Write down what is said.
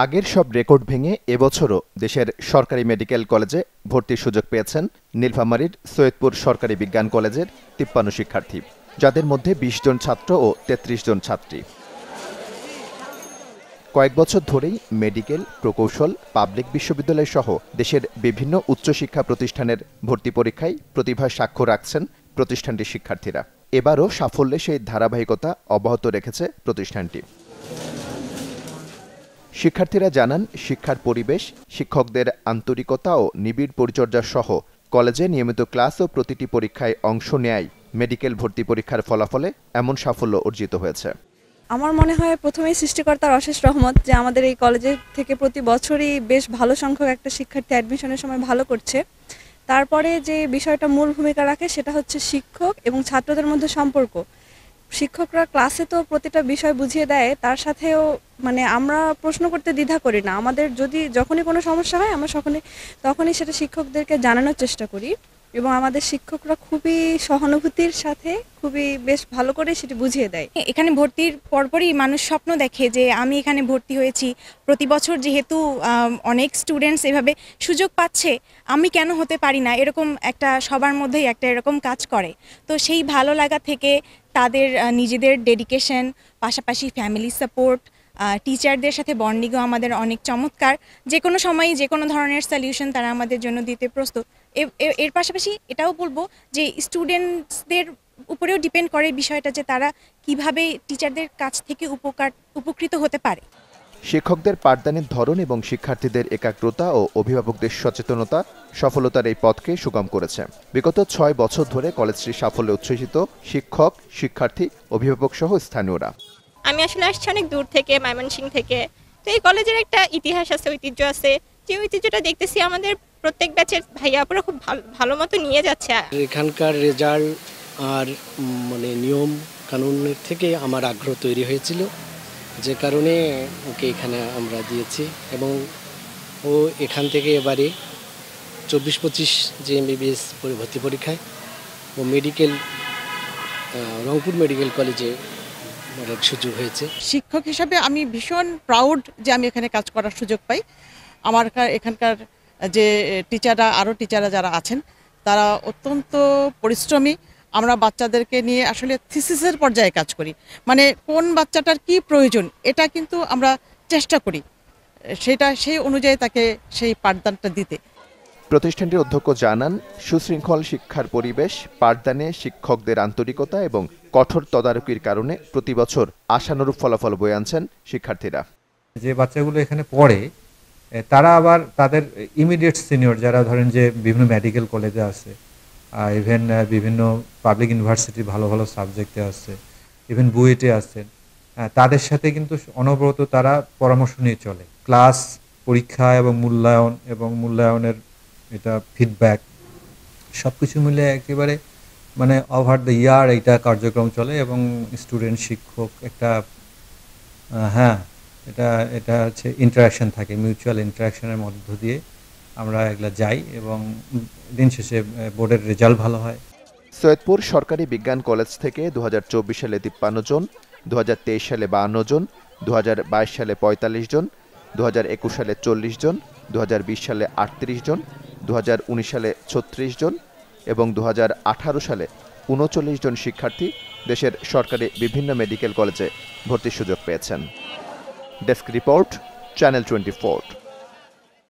আগের সব রেকর্ড ভেঙে এবছরও দেশের সরকারি মেডিকেল কলেজে ভর্তির সুযোগ পেয়েছেন নীলফামারীর সৈয়দপুর সরকারি বিজ্ঞান কলেজের ৫৩ শিক্ষার্থী, যাদের মধ্যে ২০ জন ছাত্র ও ৩৩ জন ছাত্রী। কয়েক বছর ধরেই মেডিকেল, প্রকৌশল, পাবলিক বিশ্ববিদ্যালয় সহ দেশের বিভিন্ন উচ্চশিক্ষা প্রতিষ্ঠানের ভর্তি পরীক্ষায় প্রতিভার স্বাক্ষর রাখছেন প্রতিষ্ঠানটির শিক্ষার্থীরা। এবারও সাফল্যে সেই ধারাবাহিকতা অব্যাহত রেখেছে প্রতিষ্ঠানটি। শিক্ষার্থীরা জানান, শিক্ষার পরিবেশ, শিক্ষকদের আন্তরিকতা ও নিবিড় পরিচর্যা সহ কলেজে নিয়মিত ক্লাস ও প্রতিটি পরীক্ষায় অংশ নেয় মেডিকেল ভর্তি পরীক্ষার ফলাফলে এমন সাফল্য অর্জিত হয়েছে। আমার মনে হয় প্রথমেই সৃষ্টিকর্তার অশেষ রহমত যে আমাদের এই কলেজের থেকে প্রতি বছরই বেশ ভালো সংখ্যক একটা শিক্ষার্থী অ্যাডমিশনের সময় ভালো করছে। তারপরে যে বিষয়টা মূল ভূমিকা রাখে সেটা হচ্ছে শিক্ষক এবং ছাত্রদের মধ্যে সম্পর্ক। শিক্ষকরা ক্লাসে তো প্রতিটা বিষয় বুঝিয়ে দেয়, তার সাথেও আমরা প্রশ্ন করতে দ্বিধা করি না। আমাদের যখনই কোনো সমস্যা হয় আমরা তখনই সেটা শিক্ষকদেরকে জানানোর চেষ্টা করি এবং আমাদের শিক্ষকরা খুবই সহানুভূতির সাথে খুবই বেশ ভালো করে সেটি বুঝিয়ে দেয়। এখানে ভর্তির পরপরই মানুষ স্বপ্ন দেখে যে আমি এখানে ভর্তি হয়েছি, প্রতি বছর যেহেতু অনেক স্টুডেন্টস এভাবে সুযোগ পাচ্ছে, আমি কেন হতে পারি না, এরকম একটা সবার মধ্যেই একটা এরকম কাজ করে। তো সেই ভালো লাগা থেকে তাদের নিজেদের ডেডিকেশন, পাশাপাশি ফ্যামিলি সাপোর্ট, টিচারদের সাথে বন্ডিংও আমাদের অনেক চমৎকার। যে কোনো সময়ই যে কোনো ধরনের সলিউশন তারা আমাদের জন্য দিতে প্রস্তুত। এর পাশাপাশি এটাও বলবো যে স্টুডেন্টসদের উপরেও ডিপেন্ড করে বিষয়টা যে তারা কিভাবে টিচারদের কাছ থেকে উপকৃত হতে পারে। শিক্ষকদের পাঠদানের ধরন এবং শিক্ষার্থীদের একাগ্রতা ও অভিভাবকদের সচেতনতা সফলতার এই পথকে সুগম করেছে। বিগত ৬ বছর ধরে কলেজটির সাফল্যে উচ্ছ্বসিত শিক্ষক, শিক্ষার্থী, অভিভাবক সহ স্থানীয়রা। আমি আসলে আসছি অনেক দূর থেকে, ময়মনসিংহ থেকে। তো এই কলেজের একটা ইতিহাস আছে, ঐতিহ্য আছে, যে ঐতিহ্যটা দেখতেছি আমাদের প্রত্যেক ব্যাচের ভাইয়াপুরা খুব ভালো মতো নিয়ে যাচ্ছে। এখানকার রেজাল্ট আর নিয়ম কানুনের থেকে আমার আগ্রহ তৈরি হয়েছিল, যে কারণে ওকে এখানে আমরা দিয়েছি এবং ও এখান থেকে এবারে ২৪-২৫ যে এমবিবিএস ভর্তি পরীক্ষায় ও রংপুর মেডিকেল কলেজে সুযোগ হয়েছে। শিক্ষক হিসাবে আমি ভীষণ প্রাউড যে আমি এখানে কাজ করার সুযোগ পাই। আমার এখানকার যে টিচাররা যারা আছেন তারা অত্যন্ত পরিশ্রমী। আমরা বাচ্চাদেরকে নিয়ে আসলে থিসিসের পর্যায়ে কাজ করি, কোন বাচ্চাটার কি প্রয়োজন এটা কিন্তু আমরা চেষ্টা করি সেই অনুযায়ী তাকে সেই পাঠদানটা দিতে। প্রতিষ্ঠানটির অধ্যক্ষ জানান, সুশৃঙ্খল শিক্ষার পরিবেশ, পাঠদানে শিক্ষকদের আন্তরিকতা এবং কঠোর তদারকির কারণে প্রতি বছর আশানুরূপ ফলাফল বয়ে আনছেন শিক্ষার্থীরা। যে বাচ্চাগুলো এখানে পড়ে তারা আবার তাদের ইমিডিয়েট সিনিয়র যারা ধরেন যে বিভিন্ন মেডিকেল কলেজে আছে, ইভেন বিভিন্ন পাবলিক ইউনিভার্সিটি ভালো ভালো সাবজেক্টে আছে, ইভেন বুয়েটে আছেন, তাদের সাথে কিন্তু অনবরত তারা পরামর্শ নিয়ে চলে। ক্লাস, পরীক্ষা এবং মূল্যায়নের এটা ফিডব্যাক সব কিছু মিলে একেবারে ওভার দ্য ইয়ার এইটা কার্যক্রম চলে এবং স্টুডেন্ট শিক্ষক একটা এটা হচ্ছে ইন্টারাকশন থাকে, মিউচুয়াল ইন্টারাকশনের মধ্য দিয়ে আমরা এগুলা যাই এবং দিন শেষে বোর্ডের রেজাল্ট ভালো হয়। সৈয়দপুর সরকারি বিজ্ঞান কলেজ থেকে ২০২৪ সালে ৫৩ জন, ২০২৩ সালে ৫২ জন, ২০২২ সালে ৪৫ জন, ২০২১ সালে ৪০ জন, ২০২০ সালে ৩৮ জন, ২০১৯ সালে ৩৬ জন এবং ২০১৮ সালে ৩৯ জন শিক্ষার্থী দেশের সরকারি বিভিন্ন মেডিকেল কলেজে ভর্তির সুযোগ পেয়েছেন। Desk report, channel 24।